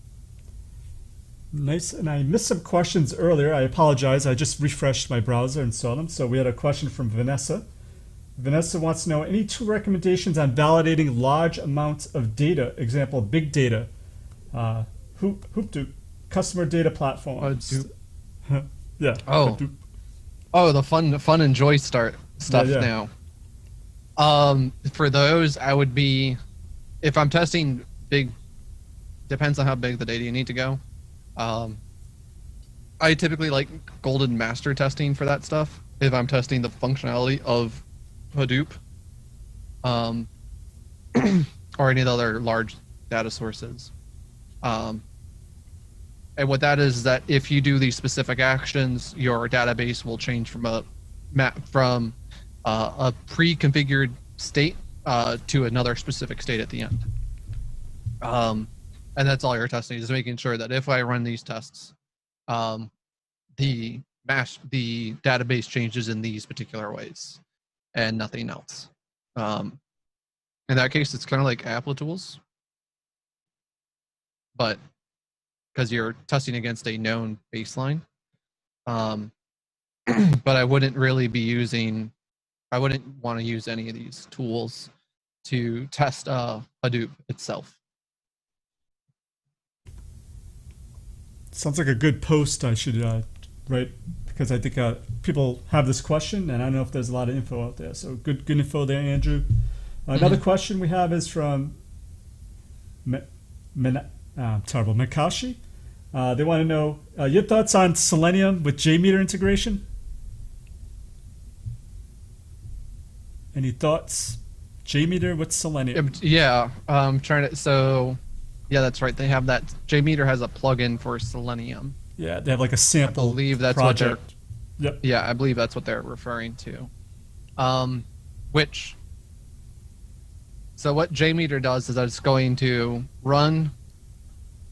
[SPEAKER 1] Nice. And I missed some questions earlier. I apologize. I just refreshed my browser and saw them. So we had a question from Vanessa. Vanessa wants to know any tool recommendations on validating large amounts of data. Example, big data. Hoopdoop, customer data platforms. Yeah.
[SPEAKER 2] Oh, the fun and joy stuff now. For those, I would be, if I'm testing big, depends on how big the data you need to go. I typically like golden master testing for that stuff. If I'm testing the functionality of Hadoop, or any of the other large data sources. And what that is that if you do these specific actions, your database will change from a pre-configured state to another specific state at the end. And that's all you're testing, is making sure that if I run these tests, the database changes in these particular ways and nothing else. In that case, it's kind of like applitools, but because you're testing against a known baseline. But I wouldn't really be using, I wouldn't want to use any of these tools to test Hadoop itself.
[SPEAKER 1] Sounds like a good post I should write, because I think people have this question and I don't know if there's a lot of info out there. So good info there, Andrew. Another question we have is from Terrible. Mikashi. They want to know your thoughts on Selenium with JMeter integration. Any thoughts? JMeter with Selenium.
[SPEAKER 2] Yeah, I'm trying to. So, yeah, that's right. They have that. JMeter has a plugin for Selenium.
[SPEAKER 1] Yeah, they have like a sample.
[SPEAKER 2] I believe that's
[SPEAKER 1] project.
[SPEAKER 2] what they're. Yep. Yeah, I believe that's what they're referring to. Which. So what JMeter does is that it's going to run.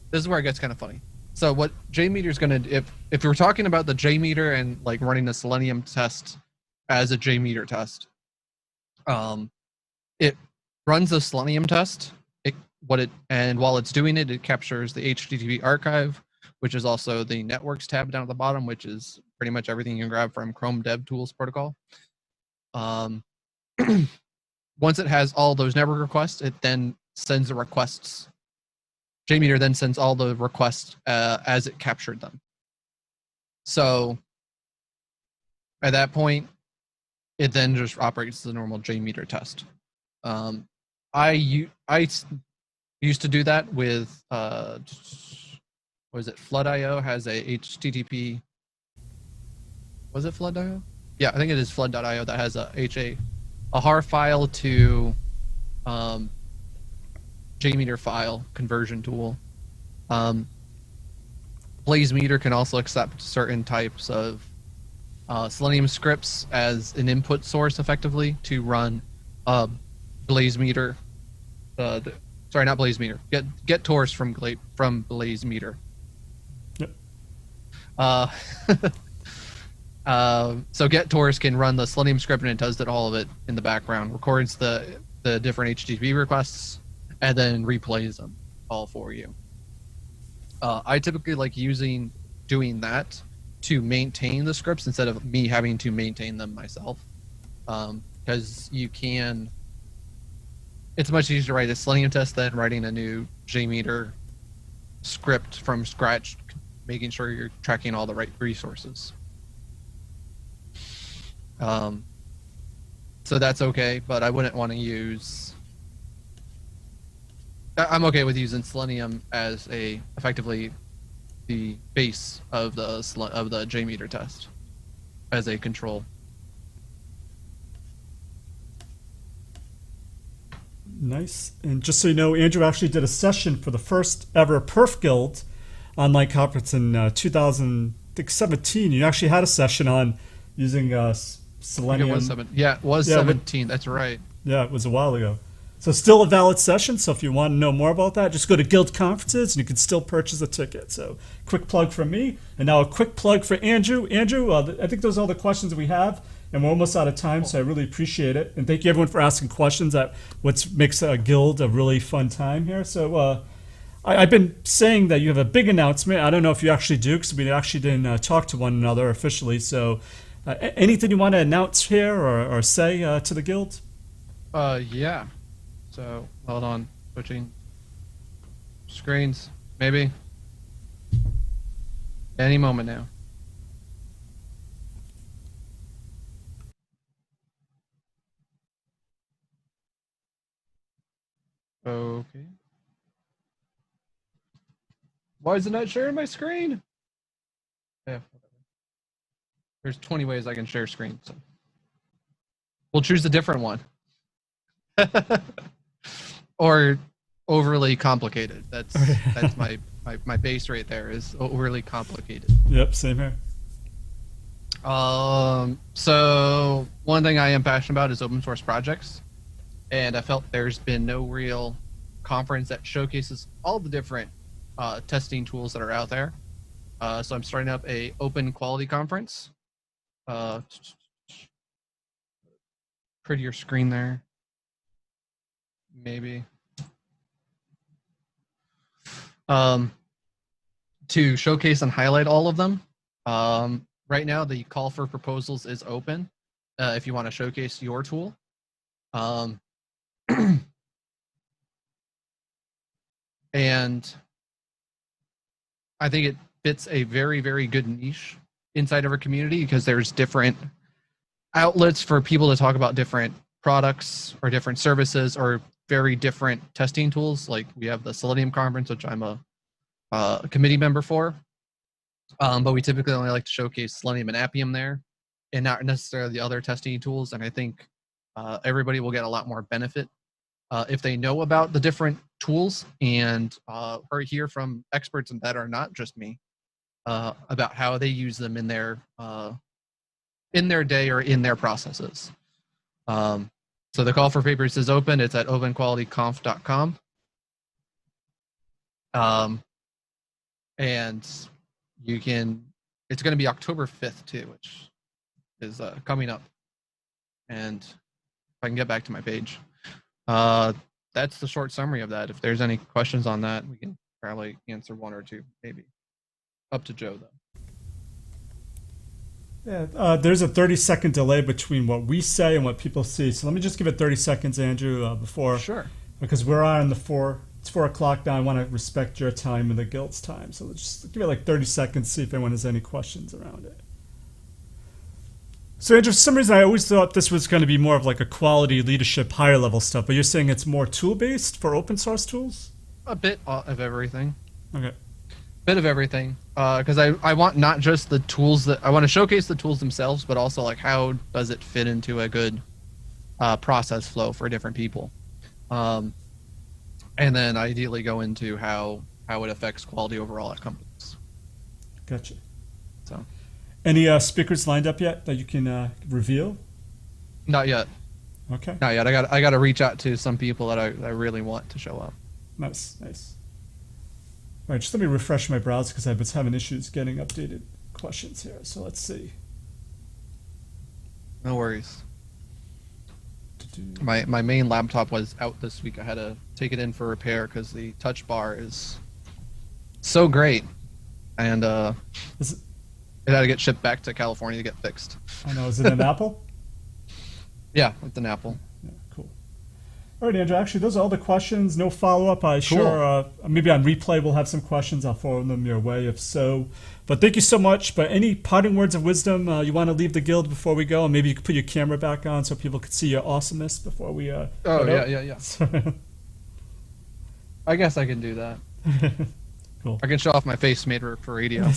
[SPEAKER 2] This is where it gets kind of funny. So what JMeter is going to, if you're talking about the JMeter and like running a Selenium test as a JMeter test, it runs the Selenium test. And while it's doing it, it captures the HTTP archive, which is also the networks tab down at the bottom, which is pretty much everything you can grab from Chrome DevTools protocol. Once it has all those network requests, it then sends the requests. JMeter then sends all the requests as it captured them. So at that point, it then just operates as a normal JMeter test. I used to do that with what is it? Flood.io has a HTTP. Was it Flood.io? Yeah, I think it is Flood.io that has a HAR file to JMeter file conversion tool. BlazeMeter can also accept certain types of Selenium scripts as an input source, effectively, to run BlazeMeter. Sorry, not BlazeMeter. Get Tors from BlazeMeter.
[SPEAKER 1] Yep.
[SPEAKER 2] So GetTors can run the Selenium script, and it does all of it in the background, records the different HTTP requests, and then replays them all for you. I typically like doing that to maintain the scripts instead of me having to maintain them myself, because it's much easier to write a Selenium test than writing a new JMeter script from scratch, making sure you're tracking all the right resources. So that's okay, but I wouldn't want to use. I'm okay with using Selenium as effectively the base of the JMeter test as a control.
[SPEAKER 1] Nice. And just so you know, Andrew actually did a session for the first ever Perf Guild online conference in 2017. You actually had a session on using Selenium.
[SPEAKER 2] It was 17. That's right.
[SPEAKER 1] Yeah, it was a while ago. So still a valid session. So if you want to know more about that, just go to Guild conferences and you can still purchase a ticket. So quick plug from me. And now a quick plug for Andrew. Andrew, I think those are all the questions that we have. And we're almost out of time, so I really appreciate it. And thank you everyone for asking questions. That what makes a Guild a really fun time here. So I've been saying that you have a big announcement. I don't know if you actually do, because we actually didn't talk to one another officially. So anything you want to announce here or say to the Guild?
[SPEAKER 2] Yeah. So hold on, switching screens, maybe any moment now. Okay. Why is it not sharing my screen? Yeah. There's 20 ways I can share screen, so we'll choose a different one. Or overly complicated. That's my base rate there is overly complicated.
[SPEAKER 1] Yep, same here.
[SPEAKER 2] So one thing I am passionate about is open source projects. And I felt there's been no real conference that showcases all the different testing tools that are out there. So I'm starting up a open quality conference. Prettier screen there. Maybe. To showcase and highlight all of them. Right now, the call for proposals is open if you want to showcase your tool. And I think it fits a very, very good niche inside of our community, because there's different outlets for people to talk about different products or different services or very different testing tools. Like we have the Selenium conference, which I'm a committee member for. But we typically only like to showcase Selenium and Appium there, and not necessarily the other testing tools. And I think everybody will get a lot more benefit if they know about the different tools and hear from experts that are not just me about how they use them in their day or in their processes. So the call for papers is open. It's at openqualityconf.com. And you can, it's going to be October 5th too, which is coming up. And if I can get back to my page, that's the short summary of that. If there's any questions on that, we can probably answer one or two, maybe. Up to Joe, though.
[SPEAKER 1] Yeah, there's a 30-second delay between what we say and what people see. So let me just give it 30 seconds, Andrew, before.
[SPEAKER 2] Sure. Because
[SPEAKER 1] we're on it's 4 o'clock now. I want to respect your time and the guild's time. So let's just give it like 30 seconds, see if anyone has any questions around it. So Andrew, for some reason I always thought this was going to be more of like a quality leadership, higher level stuff, but you're saying it's more tool-based for open source tools?
[SPEAKER 2] A bit of everything.
[SPEAKER 1] Okay.
[SPEAKER 2] Bit of everything, because I want not just the tools I want to showcase the tools themselves, but also like how does it fit into a good process flow for different people, and then ideally go into how it affects quality overall at companies.
[SPEAKER 1] Gotcha.
[SPEAKER 2] So,
[SPEAKER 1] any speakers lined up yet that you can reveal?
[SPEAKER 2] Not yet.
[SPEAKER 1] Okay.
[SPEAKER 2] Not yet. I got to reach out to some people that I really want to show up.
[SPEAKER 1] Nice. All right, just let me refresh my browser because I was having issues getting updated questions here. So let's see.
[SPEAKER 2] No worries. My main laptop was out this week. I had to take it in for repair because the touch bar is so great, and it had to get shipped back to California to get fixed.
[SPEAKER 1] I know. Is it an Apple?
[SPEAKER 2] Yeah, it's an Apple.
[SPEAKER 1] Yeah, cool. All right, Andrew, actually, those are all the questions. No follow-up. Sure, maybe on replay we'll have some questions. I'll forward them your way if so. But thank you so much. But any parting words of wisdom you want to leave the guild before we go? And maybe you could put your camera back on so people could see your awesomeness before we
[SPEAKER 2] yeah. I guess I can do that.
[SPEAKER 1] Cool.
[SPEAKER 2] I can show off my face made for radio. I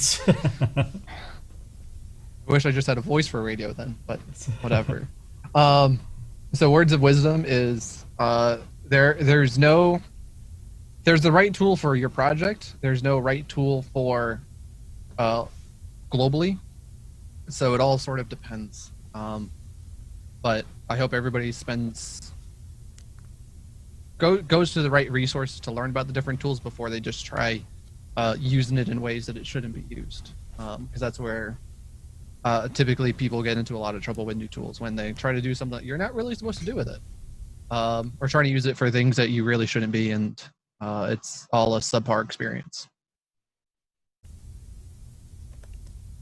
[SPEAKER 2] wish I just had a voice for radio then, but whatever. So words of wisdom is there's the right tool for your project. There's no right tool for globally. So it all sort of depends. But I hope everybody goes to the right resources to learn about the different tools before they just try using it in ways that it shouldn't be used. Because that's where typically people get into a lot of trouble with new tools when they try to do something that you're not really supposed to do with it, or trying to use it for things that you really shouldn't be, and it's all a subpar experience.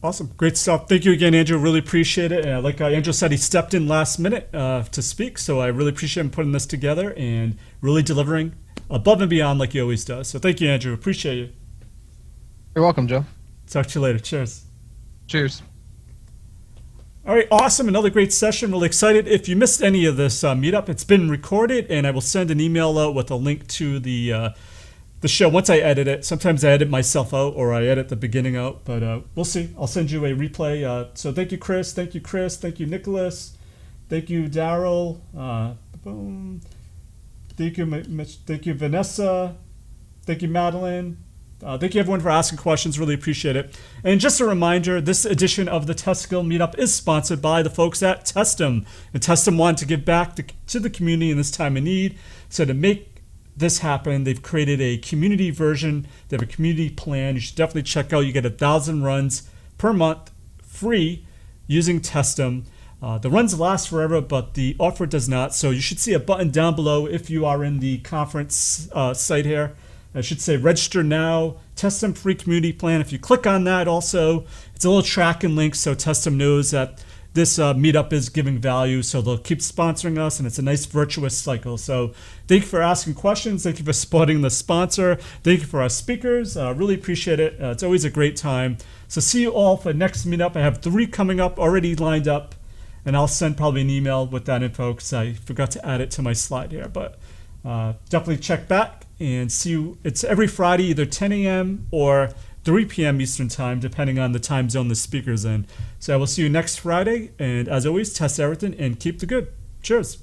[SPEAKER 1] Awesome. Great stuff. Thank you again, Andrew. Really appreciate it. Like Andrew said, he stepped in last minute to speak, so I really appreciate him putting this together and really delivering above and beyond like he always does. So thank you, Andrew. Appreciate you.
[SPEAKER 2] You're welcome, Joe.
[SPEAKER 1] Talk to you later. Cheers.
[SPEAKER 2] Cheers.
[SPEAKER 1] All right, awesome. Another great session. Really excited. If you missed any of this meetup, it's been recorded, and I will send an email out with a link to the show once I edit it. Sometimes I edit myself out, or I edit the beginning out, but we'll see. I'll send you a replay. So thank you, Chris. Thank you, Chris. Thank you, Nicholas. Thank you, Daryl. Boom. Thank you, Vanessa. Thank you, Madeline. Thank you, everyone, for asking questions. Really appreciate it. And just a reminder, this edition of the Test Skill Meetup is sponsored by the folks at Testum. And Testum wanted to give back to the community in this time of need. So to make this happen, they've created a community version. They have a community plan. You should definitely check out. You get 1,000 runs per month free using Testum. The runs last forever, but the offer does not. So you should see a button down below if you are in the conference site here. I should say register now, Testum free community plan. If you click on that also, it's a little tracking link so Testum knows that this meetup is giving value, so they'll keep sponsoring us, and it's a nice virtuous cycle. So thank you for asking questions. Thank you for supporting the sponsor. Thank you for our speakers. Really appreciate it. It's always a great time. So see you all for next meetup. I have 3 coming up already lined up, and I'll send probably an email with that info because I forgot to add it to my slide here. But definitely check back and see you. It's every Friday, either 10 a.m. or 3 p.m. Eastern time, depending on the time zone the speaker's in. So I will see you next Friday. And as always, test everything and keep the good. Cheers.